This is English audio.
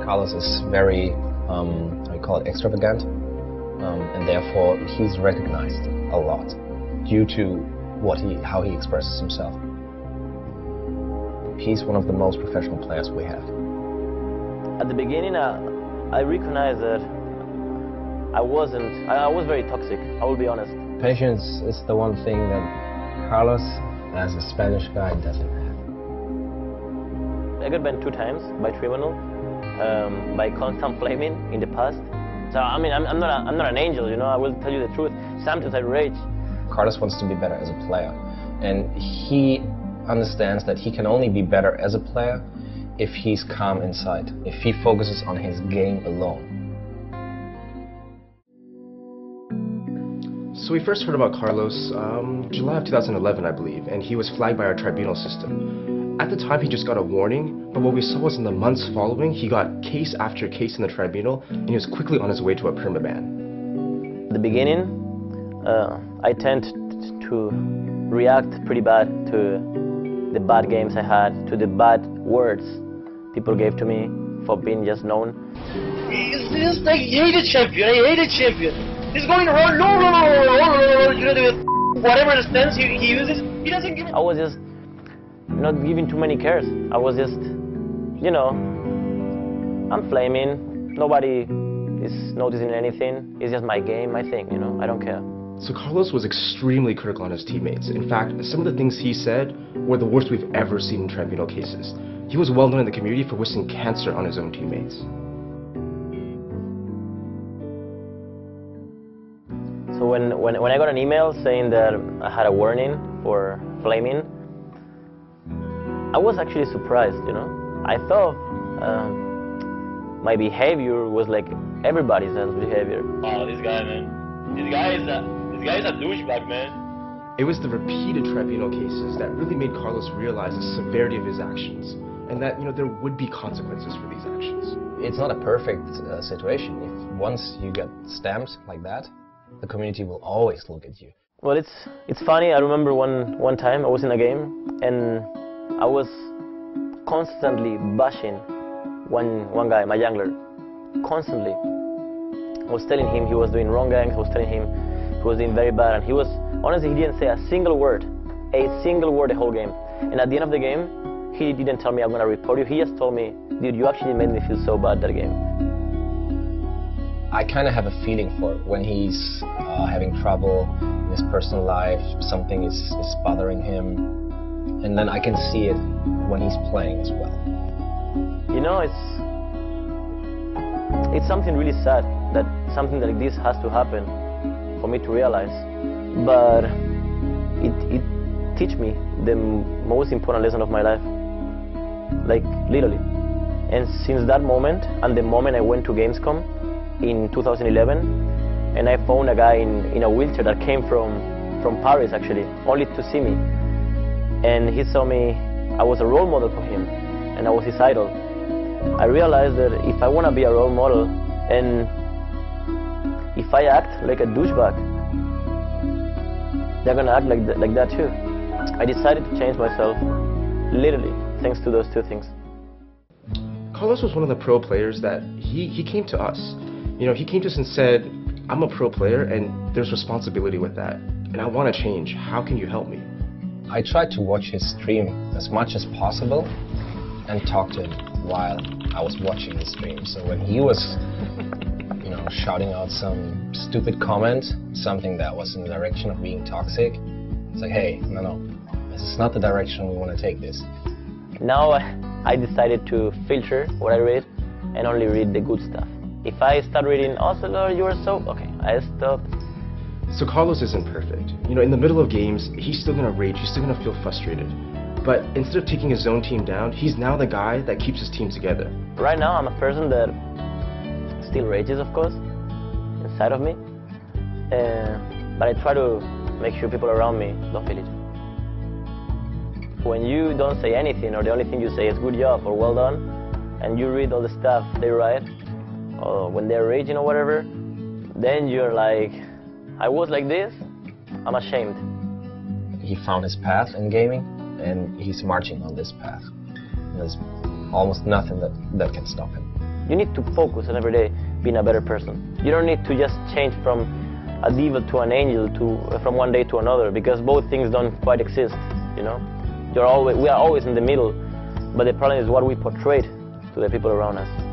Carlos is very, I call it extravagant, and therefore he's recognized a lot due to how he expresses himself. He's one of the most professional players we have. At the beginning, I recognized that I was very toxic, I will be honest. Patience is the one thing that Carlos, as a Spanish guy, doesn't have. I got banned 2 times by tribunal, by constant flaming in the past. So I mean, I'm not an angel, you know. I will tell you the truth. Sometimes I rage. Carlos wants to be better as a player, and he understands that he can only be better as a player if he's calm inside, if he focuses on his game alone. So we first heard about Carlos July of 2011, I believe, and he was flagged by our tribunal system. At the time, he just got a warning, but what we saw was in the months following, he got case after case in the tribunal, and he was quickly on his way to a permaban. At the beginning, I tend to react pretty bad to the bad games I had, to the bad words people gave to me for being just known. He's like, I hate a champion. He's going around, no, you know, whatever the stance he uses, he doesn't give. I was just not giving too many cares. I was just, you know, I'm flaming, nobody is noticing anything. It's just my game, my thing, you know, I don't care. So Carlos was extremely critical on his teammates. In fact, some of the things he said were the worst we've ever seen in tribunal cases. He was well known in the community for wishing cancer on his own teammates. So when I got an email saying that I had a warning for flaming, I was actually surprised, you know. I thought my behavior was like everybody else's behavior. Oh, this guy, man. This guy is a douchebag, man. It was the repeated tribunal cases that really made Carlos realize the severity of his actions, and that, you know, there would be consequences for these actions. It's not a perfect situation. If once you get stamped like that, the community will always look at you. Well, it's funny. I remember one time I was in a game and I was constantly bashing one guy, my jungler, constantly. I was telling him he was doing wrong ganks. I was telling him he was doing very bad, and he was, honestly, he didn't say a single word the whole game. And at the end of the game, he didn't tell me I'm gonna report you. He just told me, dude, you actually made me feel so bad that game. I kind of have a feeling for when he's having trouble in his personal life, something is bothering him, and then I can see it when he's playing as well. You know, it's something really sad that something like this has to happen for me to realize, but it teach me the most important lesson of my life, like literally. And since that moment, and the moment I went to Gamescom in 2011, and I found a guy in a wheelchair that came from Paris actually, only to see me, and he saw me, I was a role model for him, and I was his idol. I realized that if I want to be a role model, and if I act like a douchebag, they're gonna act like that too. I decided to change myself, literally, thanks to those 2 things. Carlos was one of the pro players that he came to us. You know, he came to us and said, I'm a pro player and there's responsibility with that, and I want to change. How can you help me? I tried to watch his stream as much as possible and talk to him while I was watching the stream. So when he was, you know, shouting out some stupid comment, something that was in the direction of being toxic, it's like, hey, no, this is not the direction we want to take this. Now I decided to filter what I read and only read the good stuff. If I start reading, also, Lord, you are so, okay, I stopped. So Carlos isn't perfect. You know, in the middle of games, he's still gonna rage, he's still gonna feel frustrated. But instead of taking his own team down, he's now the guy that keeps his team together. Right now, I'm a person that still rages, of course, inside of me. But I try to make sure people around me don't feel it. When you don't say anything, or the only thing you say is good job or well done, and you read all the stuff they write, or when they're raging or whatever, then you're like, I was like this, I'm ashamed. He found his path in gaming, and he's marching on this path. There's almost nothing that can stop him. You need to focus on every day being a better person. You don't need to just change from a devil to an angel from one day to another, because both things don't quite exist, you know? We are always in the middle, but the problem is what we portray to the people around us.